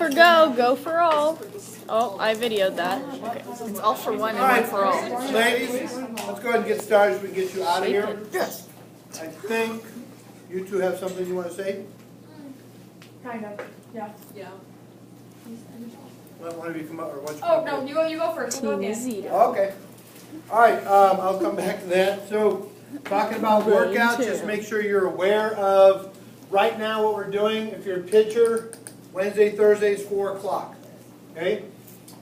for go, go for all. Oh, I videoed that. Okay. It's all for one and All right, one for all. ladies, let's go ahead and get started so we can get you out of here. Yes. I think you two have something you want to say? Kind of, yeah. Yeah. One of you come up, or what's? Oh, no, you go first. We'll go Team again. Zeta. Okay. All right, I'll come back to that. So, talking about workouts, just make sure you're aware of, right now what we're doing, if you're a pitcher, Wednesday, Thursday is 4 o'clock. Okay?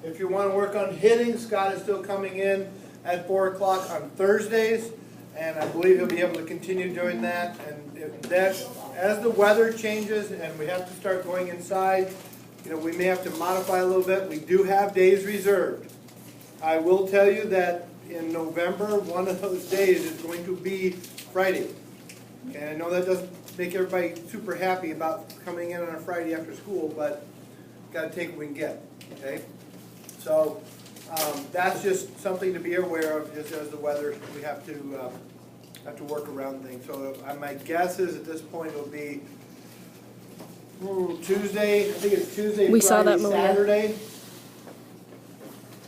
If you want to work on hitting, Scott is still coming in at 4 o'clock on Thursdays, and I believe he'll be able to continue doing that. And if that, as the weather changes and we have to start going inside, you know, we may have to modify a little bit. We do have days reserved. I will tell you that in November, one of those days is going to be Friday. And I know that doesn't make everybody super happy about coming in on a Friday after school, but got to take what we can get. Okay? So that's just something to be aware of, just as the weather, we have to work around things. So my guess is at this point it'll be Tuesday. I think it's Tuesday, We Friday, saw that, Malia. Saturday.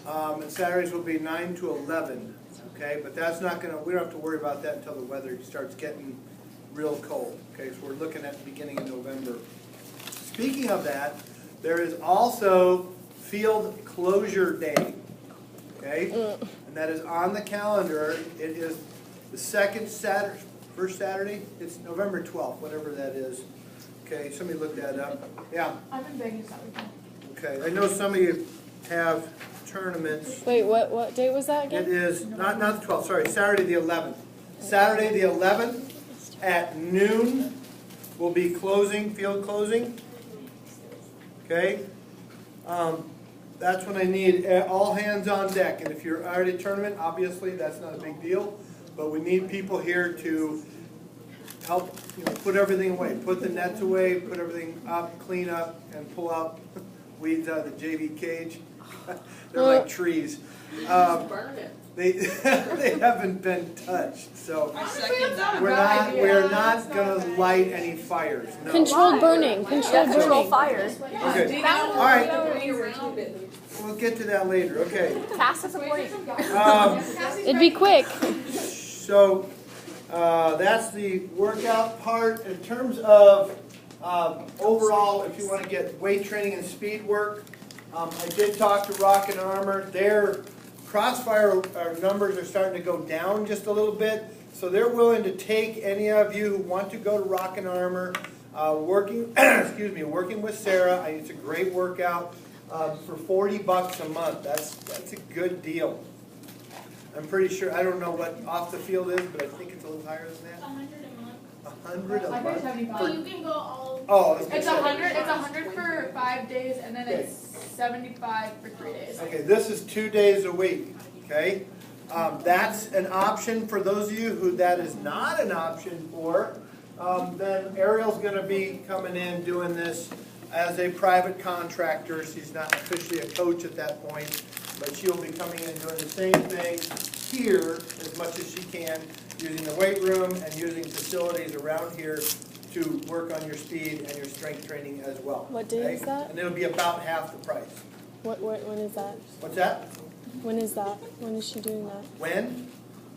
And Saturdays will be 9 to 11. Okay, but that's not gonna. We don't have to worry about that until the weather starts getting real cold. Okay, so we're looking at the beginning of November. Speaking of that, there is also Field Closure Day. Okay, and that is on the calendar. It is the second Saturday, first Saturday. It's November 12th, whatever that is. Okay, somebody look that up. Yeah. I'm in Vegas that weekend. Okay, I know some of you have tournaments. Wait, what date was that It again? is not the 12th. Sorry, Saturday the 11th. Saturday the 11th at noon will be closing, field closing. Okay. That's when I need all hands on deck. And if you're already at a tournament, obviously that's not a big deal. But we need people here to help, you know, put everything away, put the nets away, put everything up, clean up, and pull out weeds out of the JV cage. They're like trees. Burn it. They haven't been touched, so I second that. we're not gonna light any fires. No. Controlled burning. Controlled Control burning. fire. Okay. All right. We'll get to that later. Okay. Passive avoiding. It'd be quick. So that's the workout part. In terms of overall, if you want to get weight training and speed work, I did talk to Rock and Armor. Their Crossfire numbers are starting to go down just a little bit, so they're willing to take any of you who want to go to Rock and Armor. Working with Sarah. It's a great workout for $40 a month. That's a good deal. I'm pretty sure. I don't know what off the field is, but I think it's a little higher than that. 100 a month. 100 a I paid month. 75. Well, you can go all. Oh, It's 100. It's 100 for 5 days, and then it's 75 for 3 days. Okay, this is 2 days a week. Okay, that's an option for those of you who that is not an option for. Then Ariel's going to be coming in doing this as a private contractor. She's not officially a coach at that point, but she'll be coming in doing the same thing here as much as she can, using the weight room and using facilities around here to work on your speed and your strength training as well. What day is that? And it'll be about half the price. When is that? What's that? When is that? When is she doing that? When?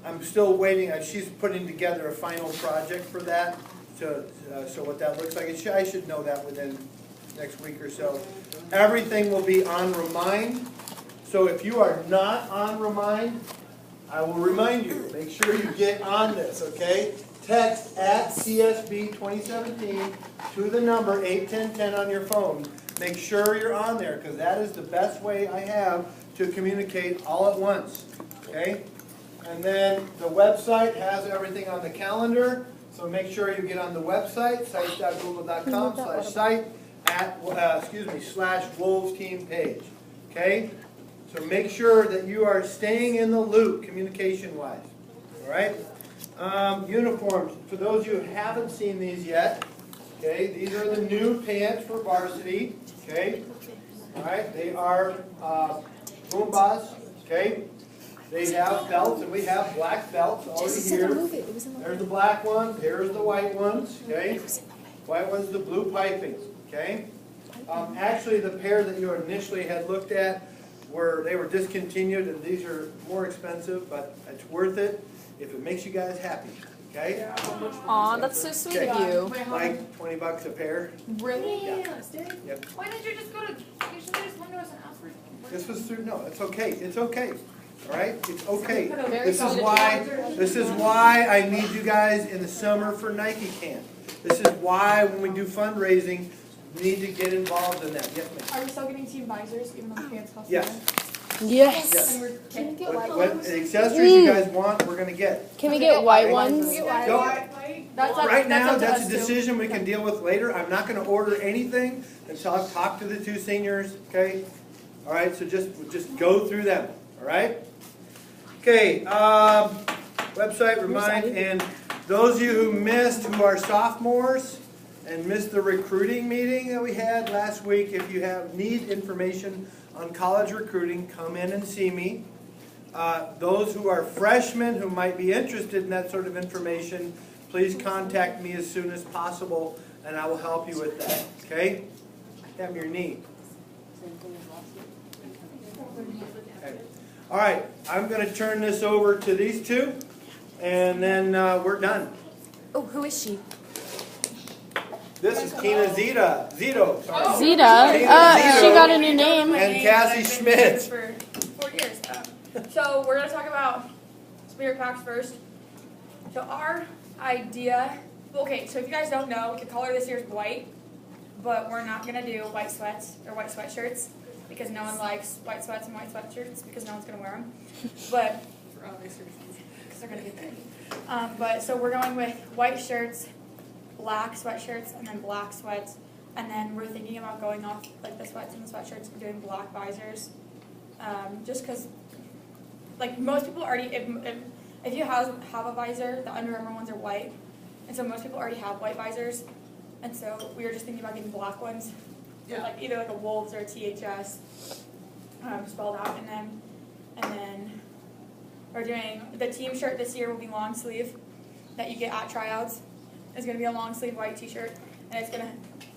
I'm still waiting. She's putting together a final project for that. So what that looks like. I should know that within next week or so. Everything will be on Remind. So if you are not on Remind, I will remind you. Make sure you get on this, okay? Text at CSB 2017 to the number 81010 on your phone. Make sure you're on there, because that is the best way I have to communicate all at once. Okay? And then the website has everything on the calendar, so make sure you get on the website, sites.google.com/site /Wolves team page. Okay? So make sure that you are staying in the loop communication-wise. All right? Uniforms. For those of you who haven't seen these yet, okay, these are the new pants for varsity. Okay? All right? They are Boombas. Okay? They have belts, and we have black belts already here. There's the black ones. Here's the white ones. Okay? White ones, the blue piping. Okay? Actually, the pair that you initially had looked at they were discontinued, and these are more expensive, but it's worth it if it makes you guys happy, okay? Aw, that's so sweet Okay. of you. Wait, hold on. Like $20 a pair. Really? Yeah. Yep. Why didn't you just go to, you should have just went to us and asked for. This was through, no, it's okay, it's okay, all right? It's okay. Very This is why I need you guys in the summer for Nike Camp. This is why when we do fundraising, we need to get involved in that. Yes, ma'am. Are we still getting team visors even though the pants cost Yes. more? Yes. And we're, Can you get What white what ones? accessories you guys want, we're gonna get. Can we get white ones? That's up- Right now, up to that's us a too. decision we can deal with later. I'm not gonna order anything until I've talked to the two seniors, okay? All right, so just go through them, all right? Okay, website remind, and those of you who missed, who are sophomores, and missed the recruiting meeting that we had last week, if you need information on college recruiting, come in and see me. Those who are freshmen who might be interested in that sort of information, please contact me as soon as possible, and I will help you with that, okay? Have your knee. Okay. All right, I'm going to turn this over to these two, and then we're done. Oh, who is she? This is Tina Zito, sorry. Zeta. She got a new name. And Cassie Schmidt. For 4 years. So we're going to talk about Spirit Packs first. So our idea, okay, so if you guys don't know, the color this year is white, but we're not going to do white sweats or white sweatshirts because no one likes white sweats and white sweatshirts because no one's going to wear them. But, for obvious reasons, because they're going to get dirty. But so we're going with white shirts, black sweatshirts, and then black sweats. And then we're thinking about going off like the sweats and the sweatshirts and doing black visors. Just because, like, most people already, if you have a visor, the Under Armour ones are white. And so most people already have white visors. And so we were just thinking about getting black ones. Yeah. Like either like a Wolves or a THS spelled out in them. And then we're doing, the team shirt this year will be long sleeve that you get at tryouts. It's going to be a long sleeve white t-shirt. And it's going to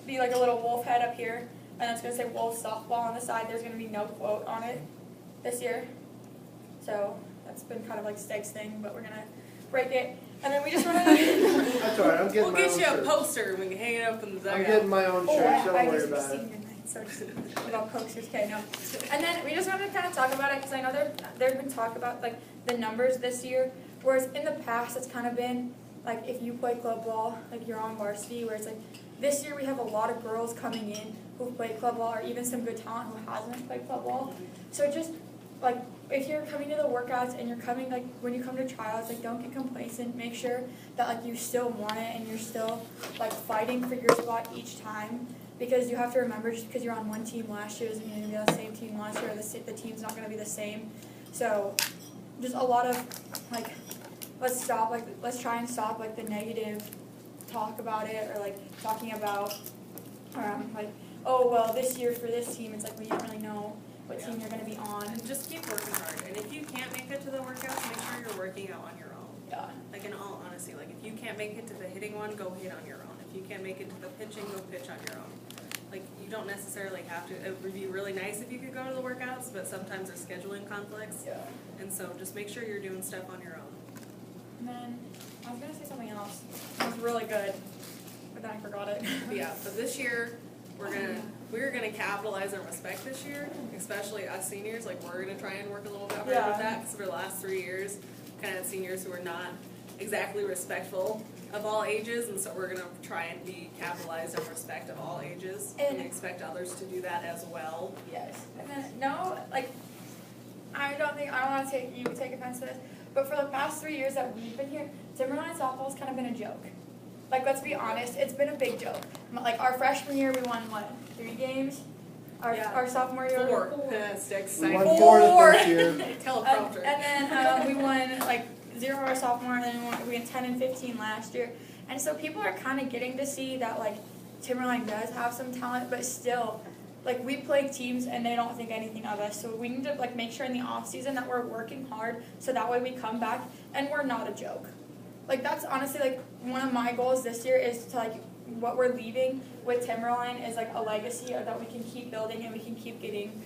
be like a little wolf head up here. And it's going to say Wolf softball on the side. There's going to be no quote on it this year. So that's been kind of like Steg's thing, but we're going to break it. And then we just want to... That's all right, I'm getting We'll my own get you a shirt. poster and we can hang it up in the dugout. I'm getting my own shirt, don't worry about it. So just without posters, okay, no. And then we just wanted to kind of talk about it because I know there's been talk about like the numbers this year, whereas in the past it's kind of been like if you play club ball, like you're on varsity, where it's like this year we have a lot of girls coming in who've played club ball or even some good talent who hasn't played club ball. So just like if you're coming to the workouts and you're coming like when you come to tryouts, like don't get complacent. Make sure that like you still want it and you're still like fighting for your spot each time. Because you have to remember, just because you're on one team last year doesn't mean you're going to be on the same team last year, or the team's not going to be the same. So, just a lot of, like, let's try and stop, like, the negative talk about it, or, like, talking about, like, oh, well, this year for this team, it's like, well, you don't really know what team you're going to be on. And just keep working hard. And if you can't make it to the workouts, make sure you're working out on your own. Yeah. Like, in all honesty, like, if you can't make it to the hitting one, go hit on your own. If you can't make it to the pitching, go pitch on your own. Like, you don't necessarily have to, it would be really nice if you could go to the workouts, but sometimes there's scheduling conflicts. Yeah. And so just make sure you're doing stuff on your own. And then, I was going to say something else. It was really good, but then I forgot it. But yeah, but this year, we're gonna capitalize on respect this year, especially us seniors. Like, we're gonna try and work a little bit harder with that, because for the last 3 years, kind of had seniors who are not exactly respectful of all ages, and so we're gonna try and be capitalized on respect of all ages, and we expect others to do that as well. Yes. And then, no, like, I don't want to take offense to this, but for the past 3 years that we've been here, Timberline softball's kind of been a joke. Like, let's be honest, it's been a big joke. Like, our freshman year, we won, what, 3 games? Our sophomore year, 4. We won 4 the first year. Teleprompter. And then we won, like, 0 our sophomore, and then we won 10 and 15 last year. And so people are kind of getting to see that, like, Timberline does have some talent, but still, like, we play teams and they don't think anything of us. So we need to, like, make sure in the off season that we're working hard so that way we come back and we're not a joke. Like, that's honestly, like, one of my goals this year is to, like, what we're leaving with Timberline is like a legacy that we can keep building and we can keep getting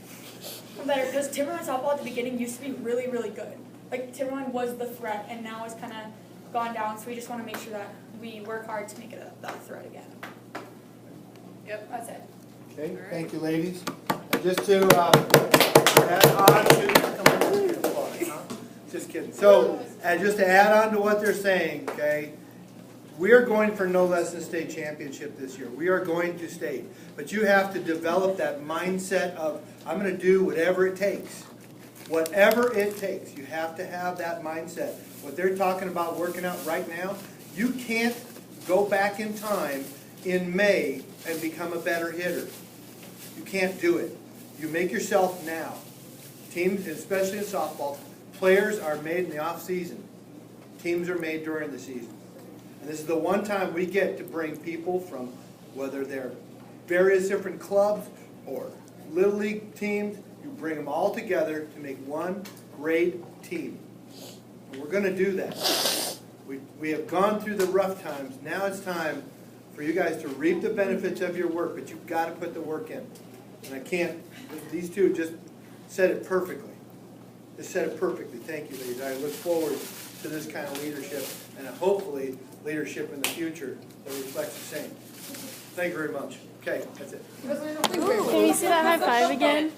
better. Because Timberline softball at the beginning used to be really, really good. Like Timberline was the threat, and now it's kind of gone down. So we just want to make sure that we work hard to make it that threat again. Yep. That's it. Okay, All right. thank you, ladies. And just to add on to, just kidding. So, just to add on to what they're saying, okay, we are going for no less than state championship this year. We are going to state. But you have to develop that mindset of, I'm going to do whatever it takes. Whatever it takes. You have to have that mindset. What they're talking about working out right now, you can't go back in time in May and become a better hitter. You can't do it. You make yourself now. Teams, especially in softball, players are made in the off season. Teams are made during the season. And this is the one time we get to bring people from, whether they're various different clubs or little league teams, you bring them all together to make one great team. And we're going to do that. We have gone through the rough times. Now it's time for you guys to reap the benefits of your work, but you've got to put the work in. And I can't, these two just said it perfectly. They said it perfectly. Thank you, ladies. I look forward to this kind of leadership and hopefully leadership in the future that reflects the same. Thank you very much. Okay, that's it. Can you see that high five again?